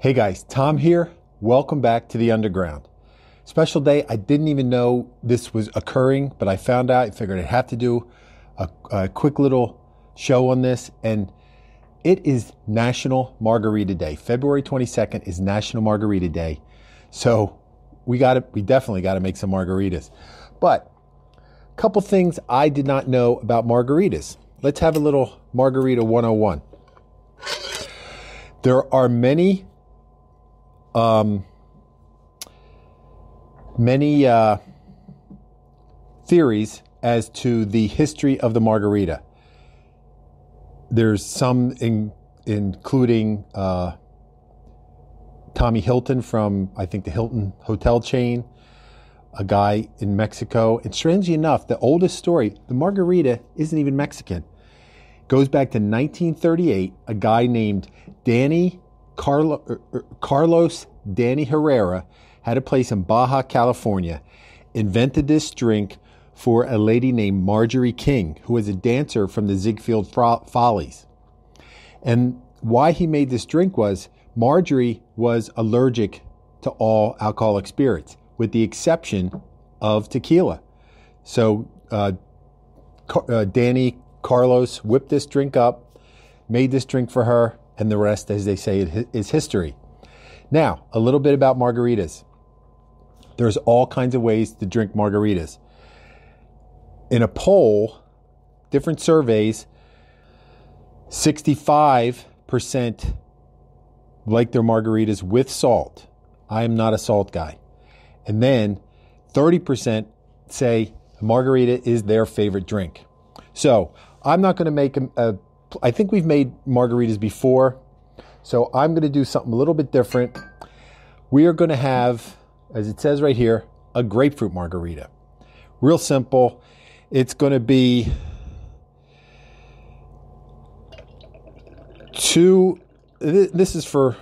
Hey guys, Tom here. Welcome back to the Underground. Special day. I didn't even know this was occurring, but I found out. I figured I'd have to do a quick little show on this. And it is National Margarita Day. February 22nd is National Margarita Day. So we definitely got to make some margaritas. But a couple things I did not know about margaritas. Let's have a little Margarita 101. There are many theories as to the history of the margarita. There's some including Tommy Hilton from, I think, the Hilton hotel chain, a guy in Mexico. And strangely enough, the oldest story, the margarita isn't even Mexican. It goes back to 1938. A guy named Carlos Danny Herrera had a place in Baja California, invented this drink for a lady named Marjorie King, who was a dancer from the Ziegfeld Follies. And why he made this drink was Marjorie was allergic to all alcoholic spirits, with the exception of tequila. So Danny Carlos whipped this drink up, made this drink for her, and the rest, as they say, is history. Now, a little bit about margaritas. There's all kinds of ways to drink margaritas. In a poll, different surveys, 65% like their margaritas with salt. I am not a salt guy. And then 30% say margarita is their favorite drink. So I'm not going to make I think we've made margaritas before, so I'm going to do something a little bit different. We are going to have, as it says right here, a grapefruit margarita. Real simple. It's going to be this is for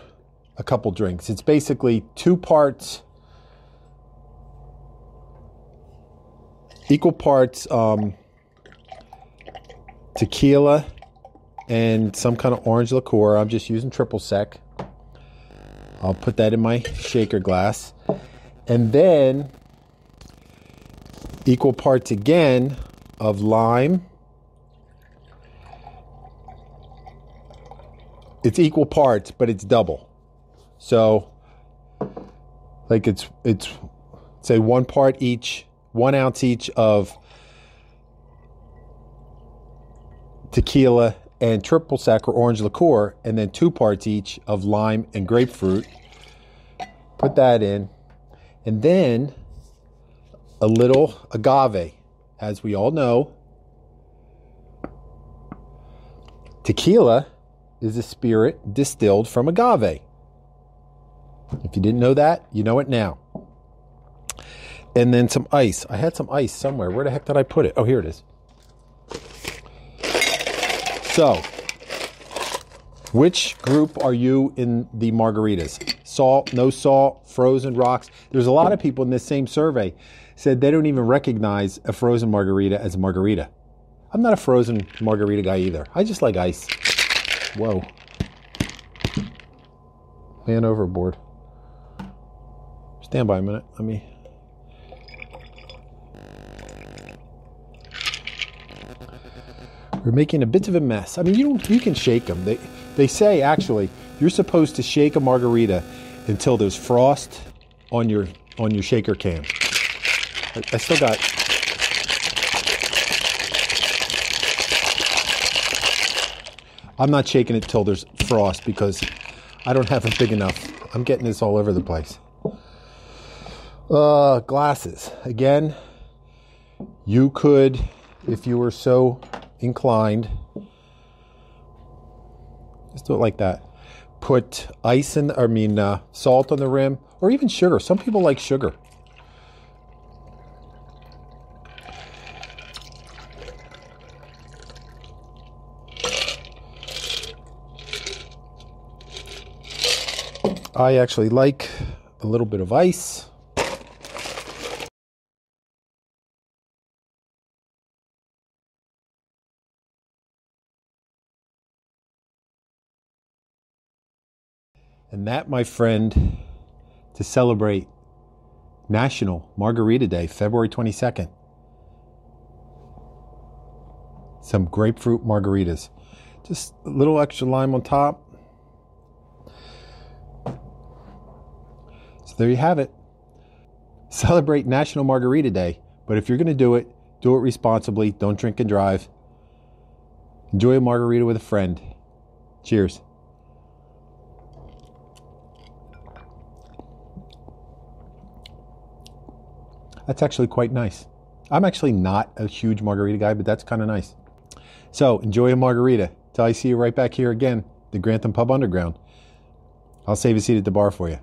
a couple drinks. It's basically 2 parts, equal parts tequila and some kind of orange liqueur. I'm just using triple sec. I'll put that in my shaker glass. And then equal parts again of lime. It's equal parts, but it's double. So like it's say 1 part each, 1 ounce each of tequila and triple sec or orange liqueur, and then 2 parts each of lime and grapefruit. Put that in. And then a little agave. As we all know, tequila is a spirit distilled from agave. If you didn't know that, you know it now. And then some ice. I had some ice somewhere. Where the heck did I put it? Oh, here it is. So, which group are you in the margaritas? Salt, no salt, frozen rocks. There's a lot of people in this same survey said they don't even recognize a frozen margarita as a margarita. I'm not a frozen margarita guy either. I just like ice. Whoa. Man overboard. Stand by a minute. Let me... We're making a bit of a mess. I mean, you can shake them. They say, actually, you're supposed to shake a margarita until there's frost on your shaker can. I still got... I'm not shaking it till there's frost because I don't have it big enough. I'm getting this all over the place. Glasses. Again, you could, if you were so inclined, just do it like that. Put ice in, salt on the rim, or even sugar. Some people like sugar. I actually like a little bit of ice. And that, my friend, to celebrate National Margarita Day, February 22nd. Some grapefruit margaritas. Just a little extra lime on top. So there you have it. Celebrate National Margarita Day. But if you're going to do it responsibly. Don't drink and drive. Enjoy a margarita with a friend. Cheers. That's actually quite nice. I'm actually not a huge margarita guy, but that's kind of nice. So enjoy a margarita. Till I see you right back here again, the Grantham Pub Underground. I'll save a seat at the bar for you.